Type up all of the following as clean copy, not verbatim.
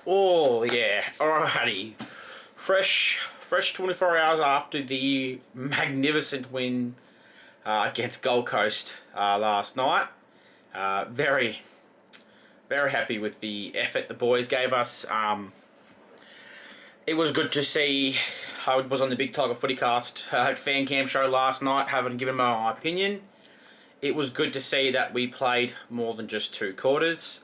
Oh yeah, alrighty. Fresh 24 hours after the magnificent win against Gold Coast last night. Very, very happy with the effort the boys gave us. It was good to see. I was on the Big Tiger Footycast fan cam show last night, having given my opinion. It was good to see that we played more than just two quarters.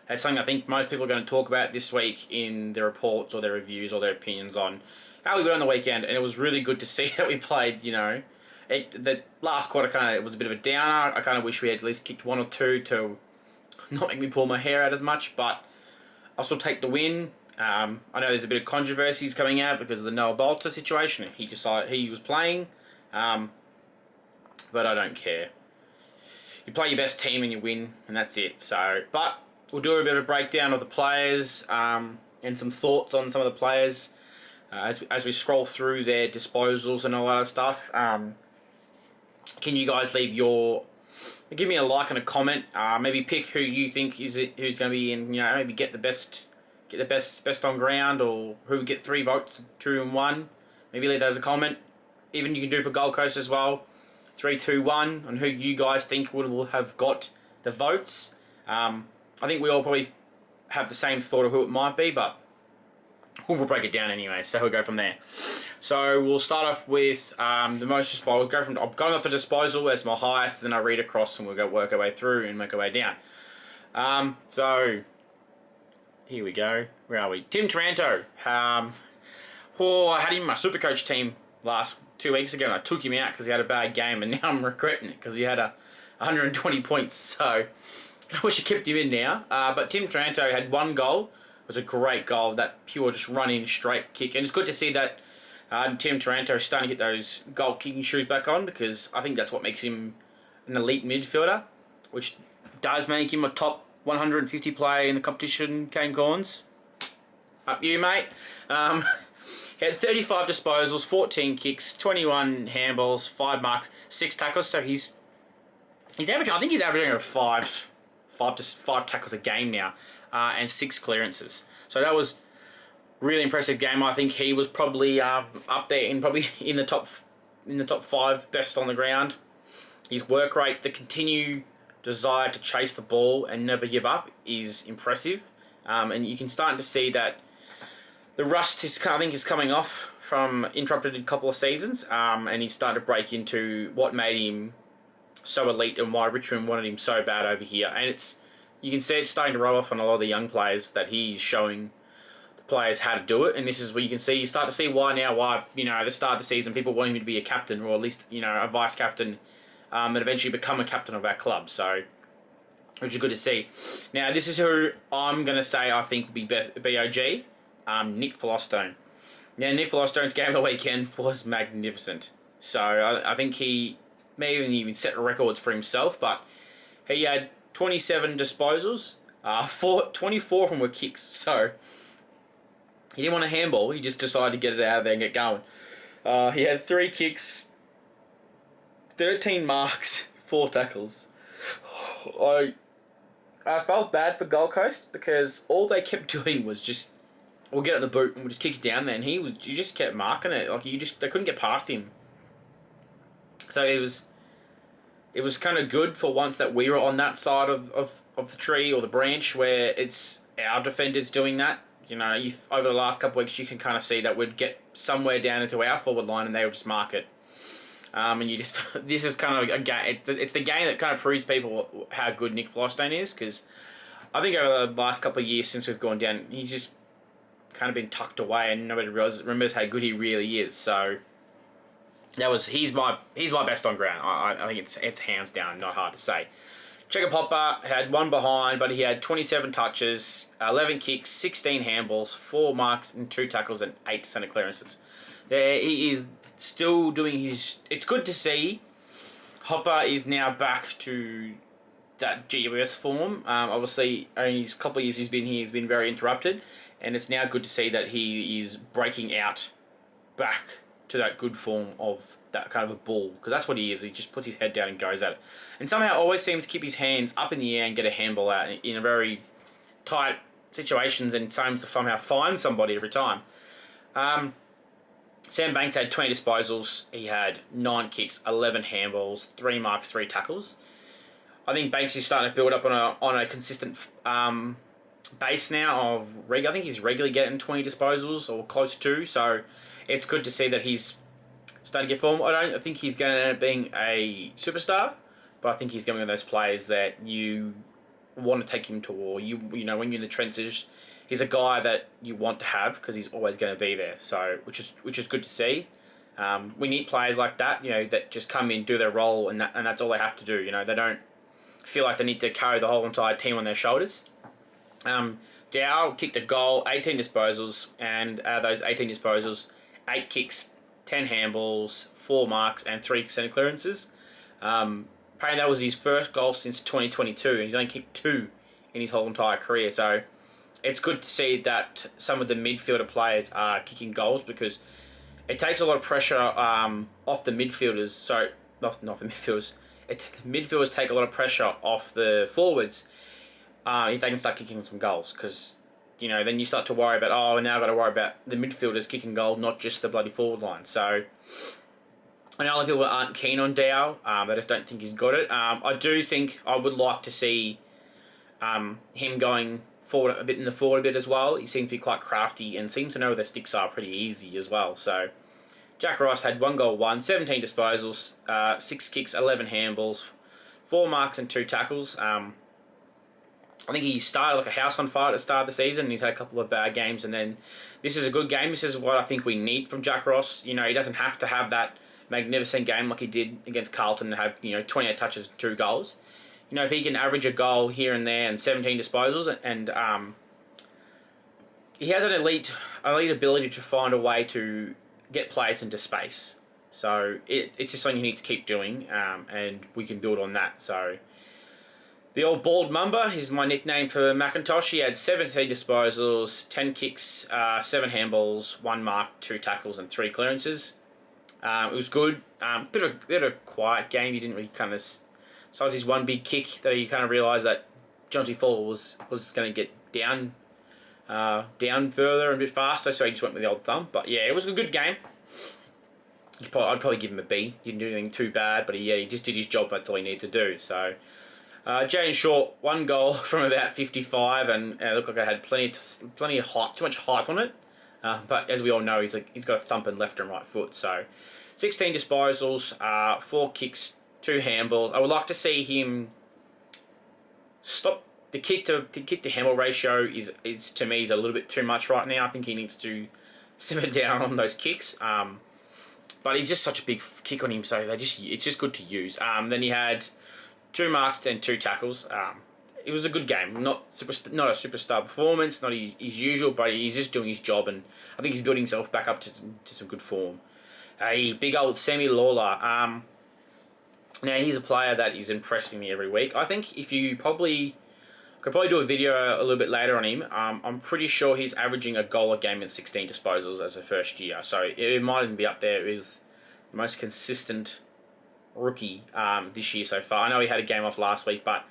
That's something I think most people are going to talk about this week in their reports or their reviews or their opinions on how we went on the weekend. And it was really good to see that we played, the last quarter it was a bit of a downer. I kind of wish we had at least kicked one or two to not make me pull my hair out as much, but I'll still take the win. I know there's a bit of controversies coming out because of the Noah Bolter situation. He decided he was playing, but I don't care. You play your best team and you win, and that's it. But we'll do a bit of a breakdown of the players and some thoughts on some of the players as we scroll through their disposals and all that stuff. Can you guys give me a like and a comment? Maybe pick who you think who's going to be in. Maybe get the best on ground, or who get 3 votes, 2 and 1. Maybe leave that as a comment. Even you can do for Gold Coast as well. 3, 2, 1 on who you guys think will have got the votes. I think we all probably have the same thought of who it might be, but we'll break it down anyway, so we'll go from there. So we'll start off with the most disposal. I'm going off the disposal as my highest, then I read across and we'll go work our way through and make our way down. So here we go. Where are we? Tim Taranto. I had him in my Supercoach team last 2 weeks ago, and I took him out because he had a bad game, and now I'm regretting it because he had 120 points. So I wish I kept him in now. But Tim Taranto had 1 goal. It was a great goal. That pure just run-in straight kick. And it's good to see that Tim Taranto is starting to get those goal-kicking shoes back on, because I think that's what makes him an elite midfielder, which does make him a top 150 player in the competition, Kane Corns. Up you, mate. He had 35 disposals, 14 kicks, 21 handballs, 5 marks, 6 tackles. So he's averaging, I think he's averaging 5 tackles a game now, and 6 clearances. So that was really impressive game. I think he was probably up there in the top 5 best on the ground. His work rate, the continued desire to chase the ball and never give up is impressive, and you can start to see that the rust is coming off from interrupted couple of seasons, and he's starting to break into what made him so elite and why Richmond wanted him so bad over here. And you can see it's starting to roll off on a lot of the young players, that he's showing the players how to do it. And this is where you start to see why at the start of the season people want him to be a captain, or at least a vice captain, and eventually become a captain of our club. So, which is good to see. Now this is who I'm going to say I think will be BOG, Nick Flostone. Now Nick Flostone's game of the weekend was magnificent. So I think he may even set records for himself, but he had 27 disposals, 24 of them were kicks, so he didn't want a handball, he just decided to get it out of there and get going. He had 3 kicks, 13 marks, 4 tackles. I felt bad for Gold Coast, because all they kept doing was just, we'll get it in the boot and we'll just kick it down there, and you just kept marking it, they couldn't get past him. So it was kind of good for once that we were on that side of the tree or the branch, where it's our defenders doing that. Over the last couple of weeks, you can kind of see that we'd get somewhere down into our forward line and they would just mark it. And this is kind of a game. It's the game that kind of proves people how good Nick Flostone is, because I think over the last couple of years since we've gone down, he's just kind of been tucked away and nobody remembers how good he really is. So he's my best on ground. I think it's hands down, not hard to say. Checker Popper had 1 behind, but he had 27 touches, 11 kicks, 16 handballs, 4 marks and 2 tackles and 8 centre clearances. He is still doing his. It's good to see Hopper is now back to that GWS form. Obviously, only his couple of years he's been here, he's been very interrupted, and it's now good to see that he is breaking out back to that good form of that kind of a bull, because that's what he is. He just puts his head down and goes at it, and somehow always seems to keep his hands up in the air and get a handball out in a very tight situations and seems to somehow find somebody every time. Sam Banks had 20 disposals. He had 9 kicks, 11 handballs, 3 marks, 3 tackles. I think Banks is starting to build up on a consistent base now of I think he's regularly getting 20 disposals or close to. So it's good to see that he's starting to get form. I think he's going to end up being a superstar, but I think he's going to be one of those players that you want to take him to war. You know, when you're in the trenches, he's a guy that you want to have because he's always going to be there. So which is good to see. We need players like that, you know, that just come in, do their role, and that's all they have to do. You know, they don't feel like they need to carry the whole entire team on their shoulders. Dow kicked a goal, 18 disposals, and out of those 18 disposals, 8 kicks, 10 handballs, 4 marks, and 3 centre clearances. Apparently that was his first goal since 2022, and he's only kicked 2 in his whole entire career. So it's good to see that some of the midfielder players are kicking goals because it takes a lot of pressure off the midfielders. So not the midfielders. The midfielders take a lot of pressure off the forwards if they can start kicking some goals, because you know then you start to worry about now I've got to worry about the midfielders kicking goals, not just the bloody forward line. So I know a lot of people aren't keen on Dow, but I just don't think he's got it. I do think I would like to see him going forward a bit as well. He seems to be quite crafty and seems to know where the sticks are pretty easy as well. So Jack Ross had 1 goal, 17 disposals, 6 kicks, 11 handballs, 4 marks and 2 tackles. I think he started like a house on fire at the start of the season, and he's had a couple of bad games, and then this is a good game. This is what I think we need from Jack Ross. You know, he doesn't have to have that magnificent game like he did against Carlton and have 28 touches and 2 goals. You know, if he can average a goal here and there and 17 disposals, and he has an elite ability to find a way to get players into space. So it's just something he needs to keep doing, and we can build on that. So the old bald Mamba is my nickname for McIntosh. He had 17 disposals, 10 kicks, 7 handballs, 1 mark, 2 tackles, and 3 clearances. It was good. Bit of a quiet game. He didn't really kind of. Besides his one big kick, that he kind of realised that Jonty Fuller was going to get down further and a bit faster, so he just went with the old thumb. But yeah, it was a good game. I'd probably give him a B. He didn't do anything too bad, but he just did his job. That's all he needed to do. So. Jaden Short, 1 goal from about 55, and it looked like I had plenty of height, too much height on it. But as we all know, he's got a thumping left and right foot. So, 16 disposals, 4 kicks, 2 handballs. I would like to see him stop the kick to handball ratio. Is to me is a little bit too much right now. I think he needs to simmer down on those kicks. But he's just such a big kick on him, so it's just good to use. Then he had 2 marks and 2 tackles. It was a good game. Not a superstar performance, not his usual, but he's just doing his job, and I think he's building himself back up to some good form. A big old Sammy Lawler. Now he's a player that is impressing me every week. I think if you could probably do a video a little bit later on him. I'm pretty sure he's averaging a goal a game and 16 disposals as a first year, so it might even be up there with the most consistent rookie this year so far. I know he had a game off last week, but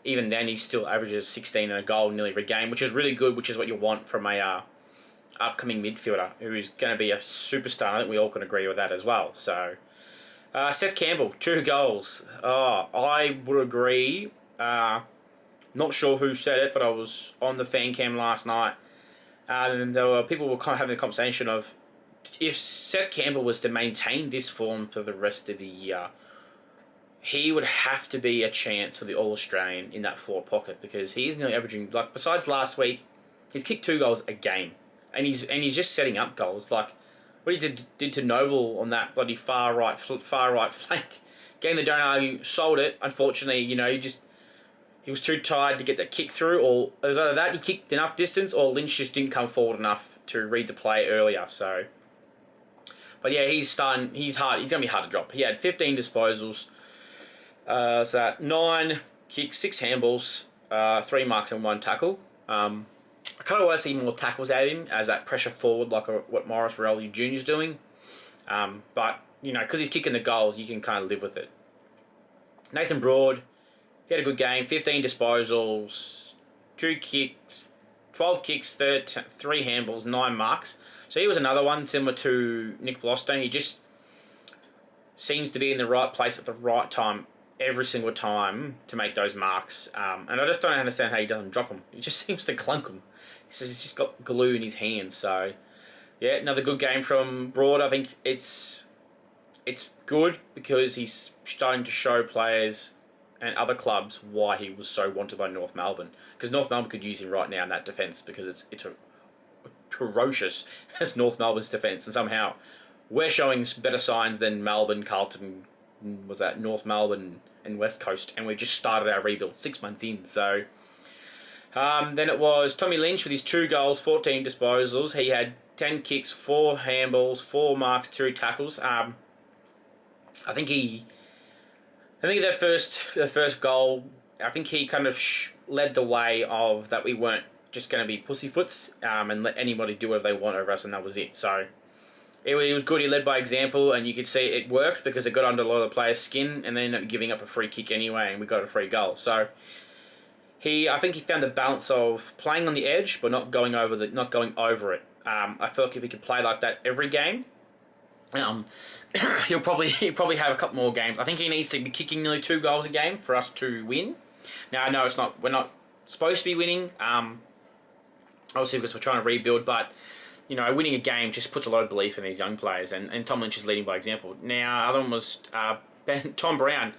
even then he still averages 16 and a goal nearly every game, which is really good, which is what you want from a upcoming midfielder who's going to be a superstar. I think we all can agree with that as well. So Seth Campbell, 2 goals. I would agree. Not sure who said it, but I was on the fan cam last night, and there were people were kind of having a conversation of if Seth Campbell was to maintain this form for the rest of the year, he would have to be a chance for the All-Australian in that forward pocket, because he's nearly averaging, like, besides last week, he's kicked 2 goals a game, and he's just setting up goals. Like what he did to Noble on that bloody far right flank game, they don't argue, sold it. Unfortunately, he was too tired to get that kick through, or it was either that he kicked enough distance, or Lynch just didn't come forward enough to read the play earlier. So, but yeah, he's gonna be hard to drop. He had 15 disposals. So that 9 kicks, 6 handballs, 3 marks and 1 tackle. I kind of want to see more tackles out of him as that pressure forward, like what Morris Rowley Jr. is doing. But because he's kicking the goals, you can kind of live with it. Nathan Broad, he had a good game. 15 disposals, 2 kicks, 12 kicks, 3 handballs, 9 marks. So he was another one similar to Nick Vlostein. He just seems to be in the right place at the right time every single time to make those marks. And I just don't understand how he doesn't drop them. He just seems to clunk them. He's just got glue in his hands. So, yeah, another good game from Broad. I think it's good because he's starting to show players and other clubs why he was so wanted by North Melbourne. Because North Melbourne could use him right now in that defence because it's atrocious as North Melbourne's defence. And somehow we're showing better signs than Melbourne, Carlton, was that North Melbourne and West Coast. And we just started our rebuild 6 months in. So then it was Tommy Lynch with his 2 goals, 14 disposals. He had 10 kicks, 4 handballs, 4 marks, 2 tackles. I think their first goal, I think he kind of led the way of that we weren't just going to be pussyfoots and let anybody do whatever they want over us, and that was it. So it was good. He led by example, and you could see it worked because it got under a lot of the players' skin, and they ended up giving up a free kick anyway, and we got a free goal. So I think he found the balance of playing on the edge but not going over it. I feel like if he could play like that every game, he'll probably have a couple more games. I think he needs to be kicking nearly 2 goals a game for us to win. Now I know we're not supposed to be winning, obviously because we're trying to rebuild, but winning a game just puts a lot of belief in these young players, and Tom Lynch is leading by example. Now other one was Tom Brown.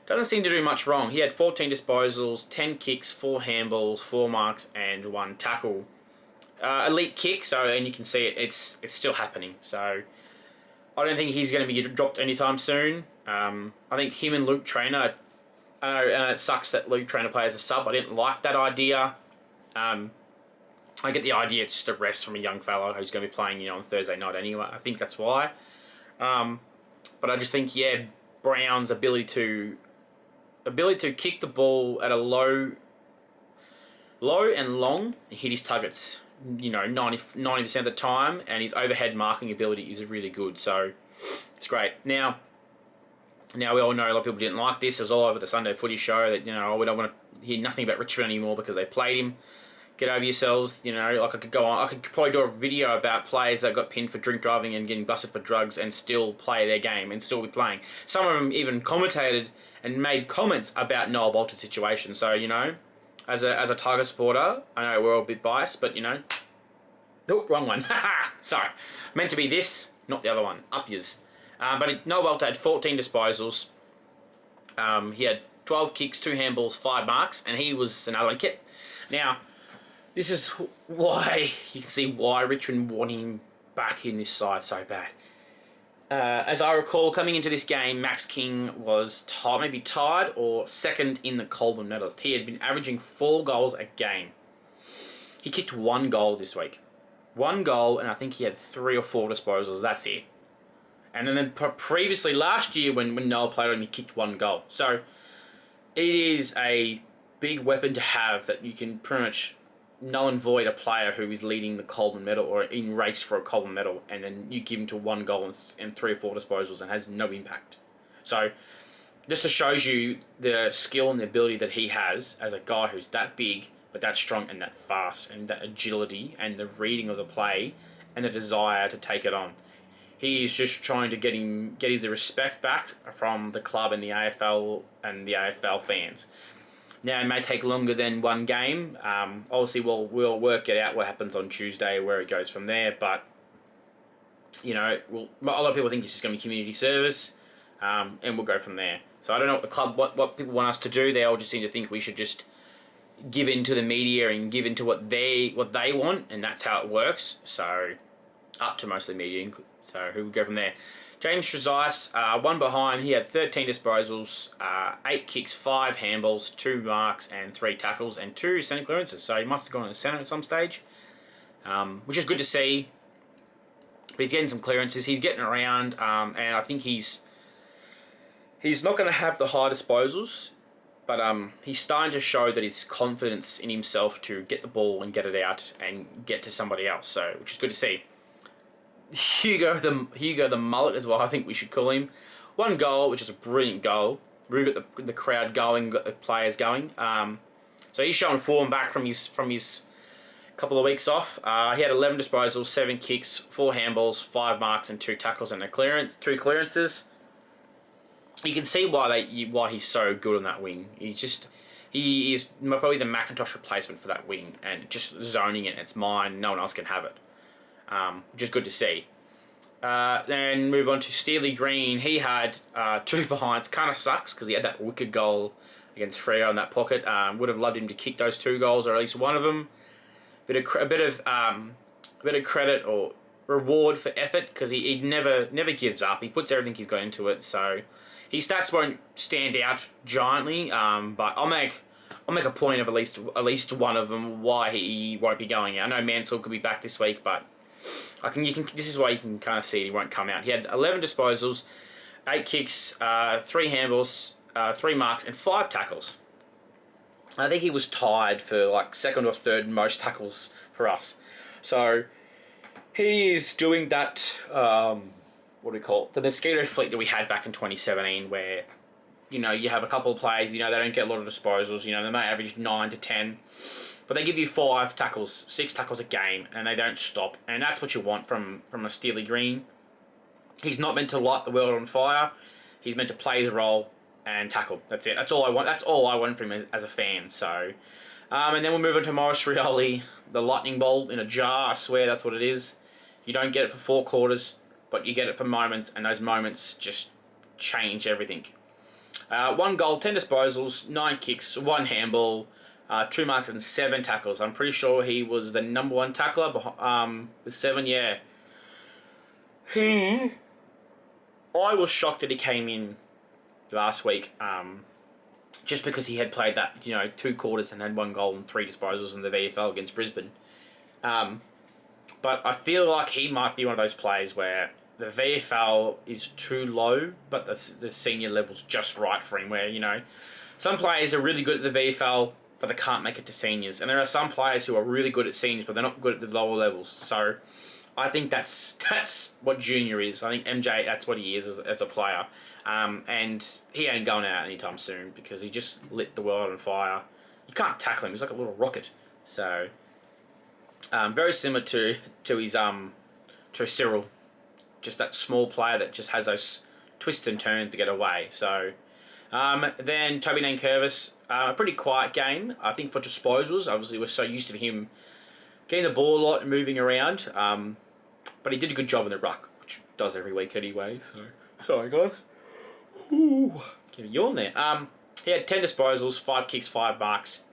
Doesn't seem to do much wrong. He had 14 disposals, 10 kicks, 4 handballs, 4 marks, and 1 tackle. Elite kick, and you can see it's still happening. So I don't think he's going to be dropped anytime soon. I think him and Luke Trainer, I know it sucks that Luke Trainer plays a sub. I didn't like that idea. I get the idea it's just a rest from a young fellow who's going to be playing on Thursday night anyway. I think that's why. But I just think, Brown's ability to kick the ball at a low and long and hit his targets 90% of the time, and his overhead marking ability is really good. So it's great. Now we all know a lot of people didn't like this. It was all over the Sunday Footy show that we don't want to hear nothing about Richmond anymore because they played him. Get over yourselves. I could go on. I could probably do a video about players that got pinned for drink driving and getting busted for drugs and still play their game and still be playing. Some of them even commentated and made comments about Noel Bolton's situation. So as a Tiger supporter, I know we're all a bit biased, but oh, wrong one. Sorry, meant to be this, not the other one. Up yours. But Noel Bolton had 14 disposals. He had 12 kicks, 2 handballs, 5 marks, and he was another one. Now, this is why you can see why Richmond want him back in this side so bad. As I recall, coming into this game, Max King was maybe tied or second in the Coleman medals. He had been averaging 4 goals a game. He kicked 1 goal this week. 1 goal, and I think he had 3 or 4 disposals. That's it. And then previously, last year, when Noel played on him, he kicked 1 goal. So it is a big weapon to have that you can pretty much null and void a player who is leading the Coleman medal or in race for a Coleman medal, and then you give him to 1 goal and 3 or 4 disposals and has no impact. So just shows you the skill and the ability that he has as a guy who's that big but that strong and that fast, and that agility and the reading of the play and the desire to take it on. He is just trying to get the respect back from the club and the AFL fans. Now, it may take longer than 1 game. Obviously, we'll work it out what happens on Tuesday, where it goes from there. But, a lot of people think it's just going to be community service, and we'll go from there. So I don't know what people want us to do. They all just seem to think we should just give in to the media and give in to what they want, and that's how it works. So up to most of the media. So who will go from there? James Trezise, 1 behind. He had 13 disposals, 8 kicks, 5 handballs, 2 marks, and 3 tackles, and 2 centre clearances. So he must have gone in the centre at some stage, which is good to see. But he's getting some clearances. He's getting around, and I think he's not going to have the high disposals, but he's starting to show that his confidence in himself to get the ball and get it out and get to somebody else. So, which is good to see. Hugo the mullet as well, I think we should call him. 1 goal, which is a brilliant goal. Really got the crowd going, got the players going. So he's showing form back from his couple of weeks off. He had 11 disposals, 7 kicks, 4 handballs, 5 marks, and 2 tackles and 2 clearances. You can see why he's so good on that wing. He is probably the Macintosh replacement for that wing, and just zoning it. It's mine. No one else can have it, which is good to see. Then move on to Steely Green. He had 2 behinds. Kind of sucks because he had that wicked goal against Freo in that pocket. Would have loved him to kick those 2 goals, or at least one of them. A bit of credit or reward for effort, because he never gives up. He puts everything he's got into it. So his stats won't stand out giantly, but I'll make a point of at least one of them why he won't be going out. I know Mansell could be back this week, but this is why you can kind of see he won't come out. He had 11 disposals, 8 kicks, 3 handballs, 3 marks, and 5 tackles. I think he was tied for like second or third most tackles for us. So he is doing that. What do we call it? The mosquito fleet that we had back in 2017, where you have a couple of players. They don't get a lot of disposals. They may average 9 to 10. But they give you 5 tackles, 6 tackles a game, and they don't stop. And that's what you want from a Steely Green. He's not meant to light the world on fire. He's meant to play his role and tackle. That's it. That's all I want. That's all I want from him as a fan. So, and then we'll move on to Aussierules, the lightning bolt in a jar. I swear that's what it is. You don't get it for 4 quarters, but you get it for moments, and those moments just change everything. 1 goal, 10 disposals, 9 kicks, 1 handball, 2 marks and 7 tackles. I'm pretty sure he was the number 1 tackler with 7. Yeah. I was shocked that he came in last week, just because he had played that 2 quarters and had 1 goal and 3 disposals in the VFL against Brisbane. But I feel like he might be one of those players where the VFL is too low, but the senior level's just right for him. Where some players are really good at the VFL, but they can't make it to seniors, and there are some players who are really good at seniors, but they're not good at the lower levels. So I think that's what Junior is. I think MJ, that's what he is as a player. And he ain't going out anytime soon because he just lit the world on fire. You can't tackle him. He's like a little rocket. So, very similar to his Cyril, just that small player that just has those twists and turns to get away. So, then Toby Nankervis, a pretty quiet game. I think for disposals, obviously we're so used to him getting the ball a lot and moving around. But he did a good job in the ruck, which does every week anyway. So, sorry guys. Ooh, give a yawn there. He had 10 disposals, 5 kicks, 5 marks.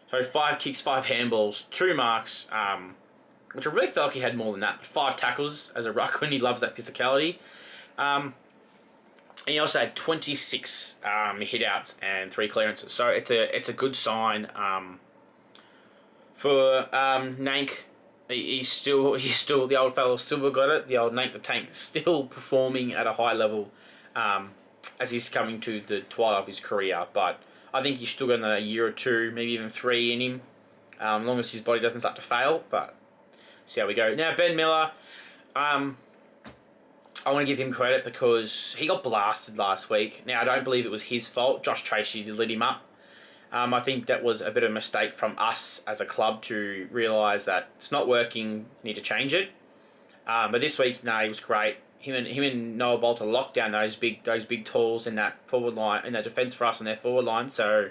So 5 kicks, 5 handballs, 2 marks, which I really felt like he had more than that. But 5 tackles as a ruckman. He loves that physicality. And he also had 26 hit-outs and 3 clearances. So it's a good sign for Nank. He's still the old fellow still got it. The old Nank the Tank still performing at a high level. As he's coming to the twilight of his career, but I think he's still got another year or 2, maybe even 3 in him, as long as his body doesn't start to fail. But see how we go. Now Ben Miller, I want to give him credit because he got blasted last week. Now I don't believe it was his fault. Josh Tracy did lit him up. I think that was a bit of a mistake from us as a club to realise that it's not working. Need to change it. But this week, no, he was great. Him and Noah Bolter locked down those big tools in that forward line, in that defence for us on their forward line. So,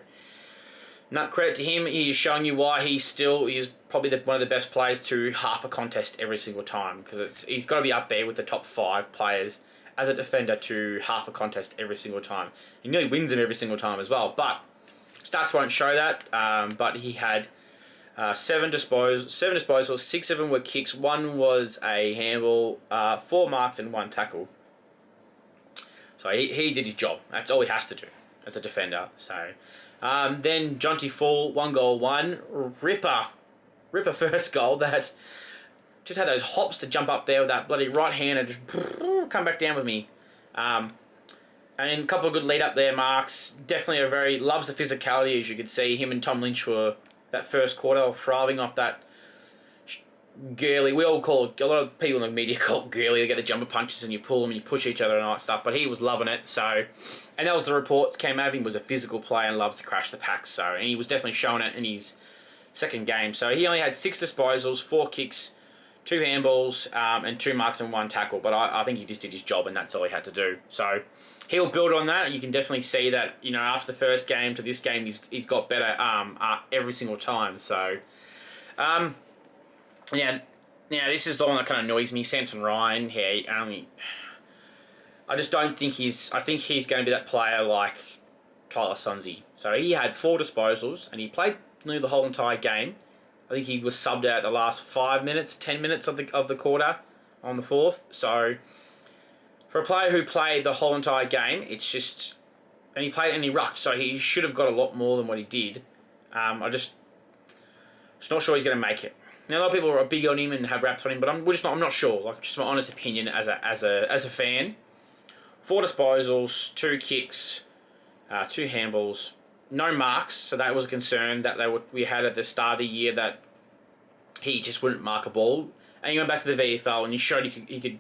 nut credit to him. He's showing you why he still is probably one of the best players to half a contest every single time, because he's got to be up there with the top 5 players as a defender to half a contest every single time. He nearly wins them every single time as well, but stats won't show that. But he had 7 disposals, 6 of them were kicks, 1 was a handball, 4 marks and 1 tackle. So he did his job. That's all he has to do as a defender. So then Jonty Fall, 1 goal, 1 ripper first goal that just had those hops to jump up there with that bloody right hand and just come back down with me. And a couple of good lead up there marks. Definitely loves the physicality, as you could see. Him and Tom Lynch were that first quarter thriving off that girly. We all call it, a lot of people in the media call it girly. They get the jumper punches and you pull them and you push each other and all that stuff. But he was loving it. So, and that was the reports came out of him, was a physical player and loves to crash the pack. So, and he was definitely showing it in his second game. So he only had 6 disposals, 4 kicks, 2 handballs, and 2 marks and 1 tackle. But I think he just did his job, and that's all he had to do. So he'll build on that, and you can definitely see that, after the first game to this game, he's got better every single time. So, yeah. Now, this is the one that kind of annoys me. Samson Ryan here. I just don't think I think he's going to be that player like Tyler Sunzi. So he had 4 disposals, and he played nearly the whole entire game. I think he was subbed out the last 5 minutes, 10 minutes of the quarter on the 4th. So for a player who played the whole entire game, it's just... And he played and he rucked, so he should have got a lot more than what he did. I'm just not sure he's going to make it. Now, a lot of people are big on him and have raps on him, but I'm not sure. Like, just my honest opinion as a fan. 4 disposals, 2 kicks, 2 handballs, no marks. So that was a concern that we had at the start of the year, that he just wouldn't mark a ball. And he went back to the VFL and he showed he could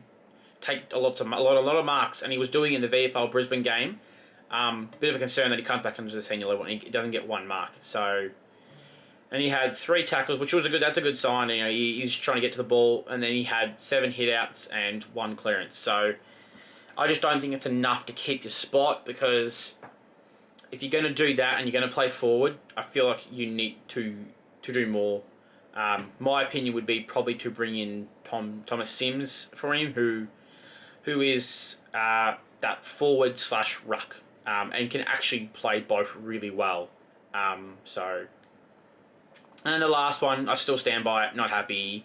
take a lot of marks, and he was doing it in the VFL Brisbane game. Bit of a concern that he comes back into the senior level and he doesn't get 1 mark. So. And he had 3 tackles, which was that's a good sign. He's trying to get to the ball, and then he had 7 hit-outs and 1 clearance. So I just don't think it's enough to keep your spot, because if you're going to do that and you're going to play forward, I feel like you need to do more. My opinion would be probably to bring in Thomas Sims for him, who is that forward/ruck, and can actually play both really well. And the last one, I still stand by it, not happy.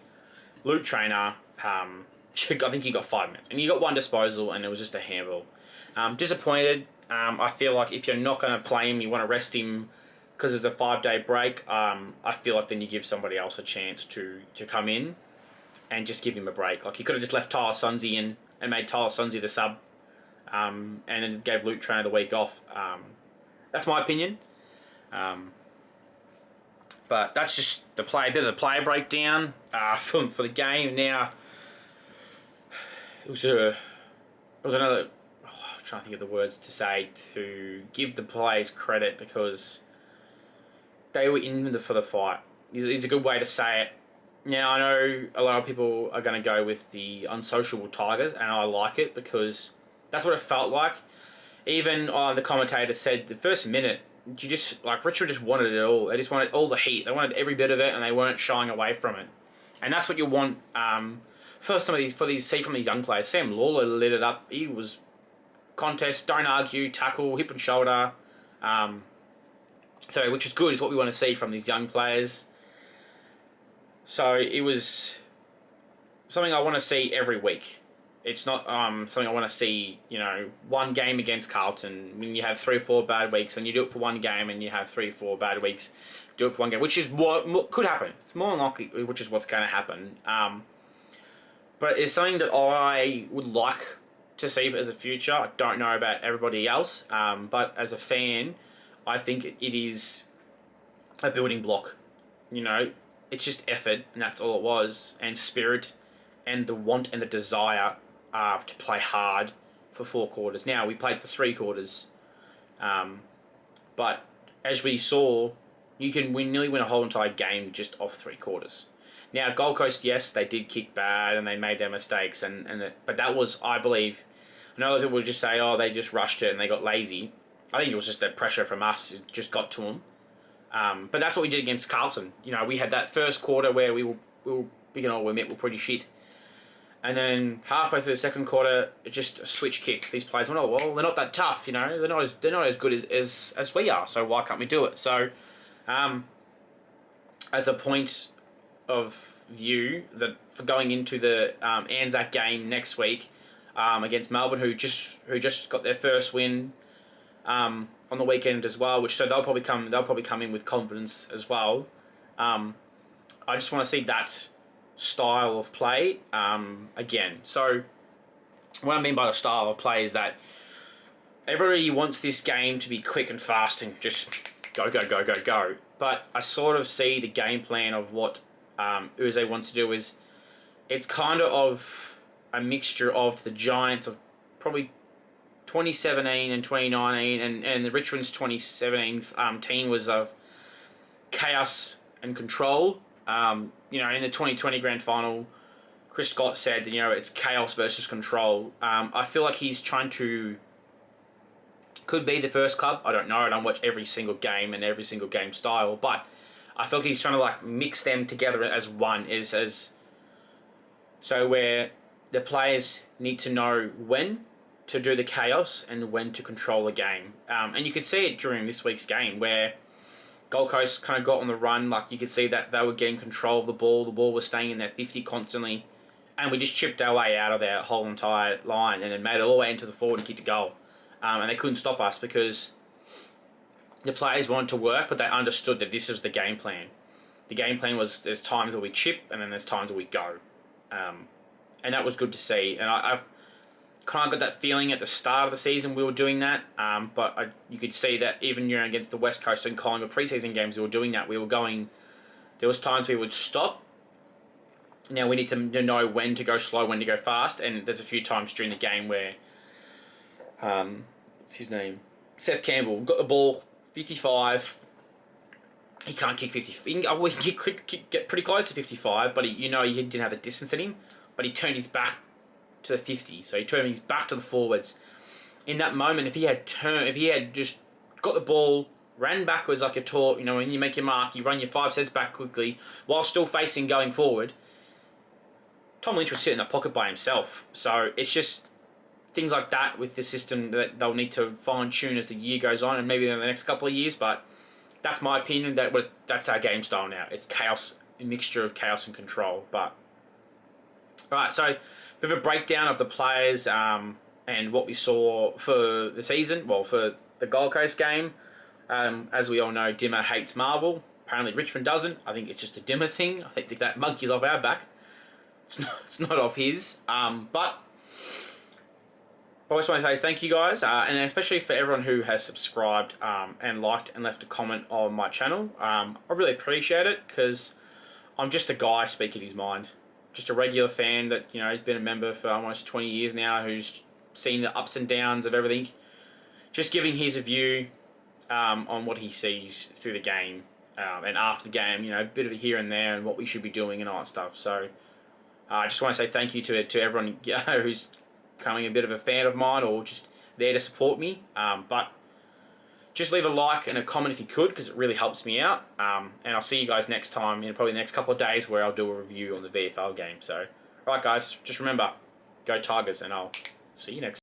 Luke Trainer, I think he got 5 minutes. And you got 1 disposal, and it was just a handball. Disappointed. I feel like if you're not going to play him, you want to rest him because there's a 5-day break. I feel like then you give somebody else a chance to come in and just give him a break. Like, you could have just left Tyler Sunzi in and made Tyler Sunzi the sub, and then gave Luke Trainer the week off. That's my opinion. But that's just a bit of the player breakdown for the game. Now, it was another... I'm trying to think of the words to say to give the players credit, because they were in for the fight. It's a good way to say it. Now, I know a lot of people are going to go with the unsociable Tigers, and I like it because that's what it felt like. Even the commentator said the first minute, Richmond just wanted it all. They just wanted all the heat. They wanted every bit of it, and they weren't shying away from it. And that's what you want for these young players. Sam Lawler lit it up. He was contest, don't argue, tackle, hip and shoulder. Which is good. Is what we want to see from these young players. So it was something I want to see every week. It's not something I want to see, one game against Carlton. When you have 3 or 4 bad weeks, and you do it for 1 game, and you have 3 or 4 bad weeks, do it for 1 game, which is what could happen. It's more likely, which is what's going to happen. But it's something that I would like to see as a future. I don't know about everybody else, but as a fan, I think it is a building block. It's just effort, and that's all it was, and spirit, and the want and the desire to play hard for 4 quarters. Now, we played for 3 quarters, but as we saw, you can nearly win a whole entire game just off 3 quarters. Now, Gold Coast, yes, they did kick bad and they made their mistakes, but that was, I believe, I know that people would just say, oh, they just rushed it and they got lazy. I think it was just that pressure from us. It just got to them. But that's what we did against Carlton. We had that first quarter where we were pretty shit. And then halfway through the second quarter, it just a switch kick. These players went, oh, well, they're not that tough, they're not as good as we are, so why can't we do it? So, as a point of view, that for going into the Anzac game next week against Melbourne, who just got their first win on the weekend as well, so they'll probably come in with confidence as well. I just want to see that style of play again. So what I mean by the style of play is that everybody wants this game to be quick and fast and just go. But I sort of see the game plan of what Uze wants to do is it's kind of a mixture of the Giants of probably 2017 and 2019 and the Richmond's 2017 team was of chaos and control. You know, in the 2020 grand final, Chris Scott said that, you know, it's chaos versus control. I feel like he's trying to... Could be the first club. I don't know. I don't watch every single game and every single game style, but I feel like he's trying to like mix them together as one. So where the players need to know when to do the chaos and when to control the game. And you could see it during this week's game where Gold Coast kind of got on the run. Like, you could see that they were getting control of the ball. The ball was staying in their 50 constantly. And we just chipped our way out of their whole entire line and then made it all the way into the forward and kicked a goal. And they couldn't stop us because the players wanted to work, but they understood that this was the game plan. The game plan was there's times where we chip and then there's times where we go. And that was good to see. And I've kind of got that feeling at the start of the season we were doing that. But you could see that even, you know, against the West Coast and Collingwood preseason games, we were doing that. We were going... There was times we would stop. Now we need to know when to go slow, when to go fast. And there's a few times during the game where... what's his name? Seth Campbell got the ball, 55. He can't kick 50. He can get pretty close to 55, but he didn't have the distance in him. But he turned his back to the 50, so he turned his back to the forwards. In that moment, if he had just got the ball, ran backwards like you're taught, you know, when you make your mark, you run your 5 steps back quickly while still facing going forward. Tom Lynch was sitting in the pocket by himself. So it's just things like that with the system that they'll need to fine-tune as the year goes on and maybe in the next couple of years, but that's my opinion. That's our game style now. It's chaos, a mixture of chaos and control. But alright, so a bit of a breakdown of the players and what we saw for the season, well, for the Gold Coast game. As we all know, Dimmer hates Marvel. Apparently Richmond doesn't. I think it's just a Dimmer thing. I think that monkey's off our back. It's not off his. But I just want to say thank you guys, and especially for everyone who has subscribed and liked and left a comment on my channel. I really appreciate it because I'm just a guy speaking his mind. Just a regular fan that, you know, has been a member for almost 20 years now, who's seen the ups and downs of everything. Just giving his view on what he sees through the game and after the game, you know, a bit of a here and there and what we should be doing and all that stuff. So I just want to say thank you to everyone who's becoming a bit of a fan of mine or just there to support me. But just leave a like and a comment if you could, because it really helps me out. And I'll see you guys next time in probably the next couple of days where I'll do a review on the VFL game. So, alright guys, just remember, go Tigers, and I'll see you next time.